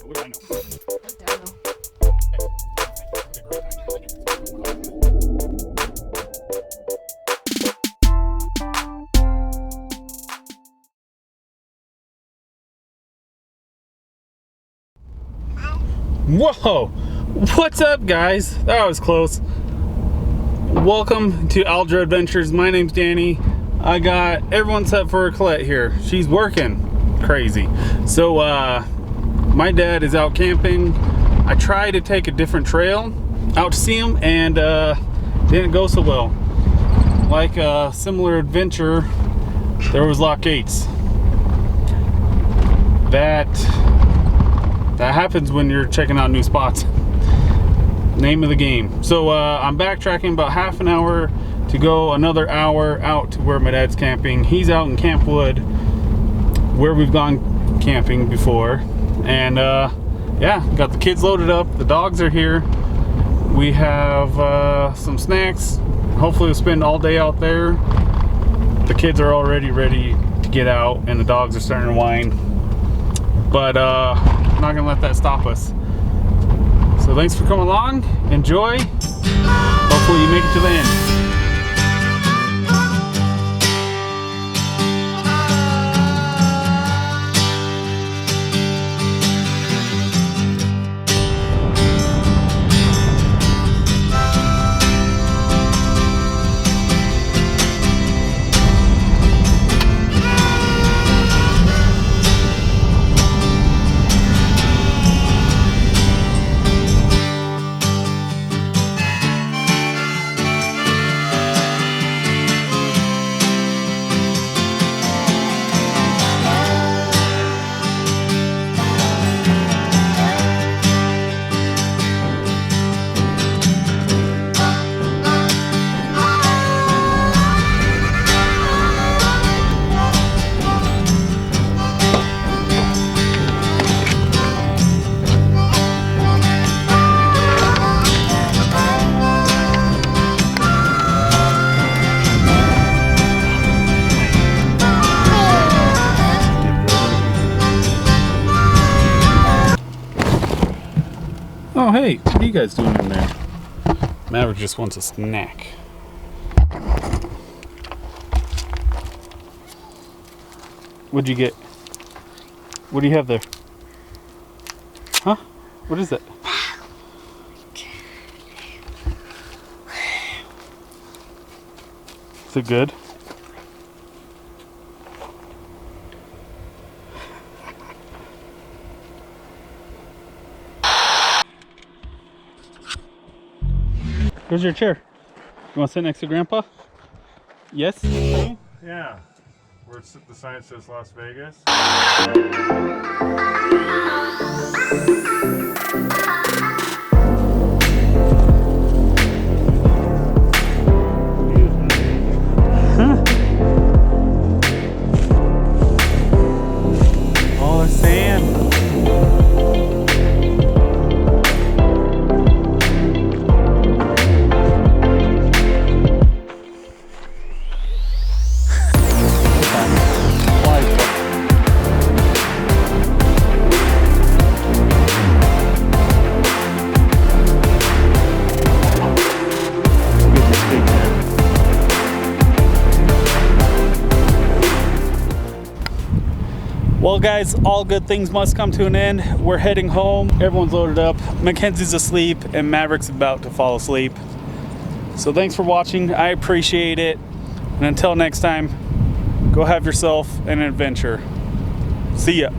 What do I know? Whoa! What's up, guys? That was close. Welcome to Aldra Adventures. My name's Danny. I got everyone set for Colette here. She's working crazy. So, my dad is out camping. I tried to take a different trail out to see him, and didn't go so well. Like a similar adventure, there was lock gates. That happens when you're checking out new spots. Name of the game. So I'm backtracking about half an hour to go another hour out to where my dad's camping. He's out in Camp Wood, where we've gone camping before. And yeah, got the kids loaded up. The dogs are here. We have some snacks. Hopefully we'll spend all day out there. The kids are already ready to get out, and the dogs are starting to whine. But I'm not gonna let that stop us. So thanks for coming along. Enjoy. Hopefully you make it to the end. Oh, hey, what are you guys doing in there? Maverick just wants a snack. What'd you get? What do you have there? Huh? What is it? Is it good? Here's your chair. You want to sit next to Grandpa? Yes? Yeah. Where the sign says Las Vegas. Huh? All the sand. Well, guys, all good things must come to an end. We're heading home. Everyone's loaded up. Mackenzie's asleep, and Maverick's about to fall asleep. So thanks for watching. I appreciate it. And until next time, go have yourself an adventure. See ya.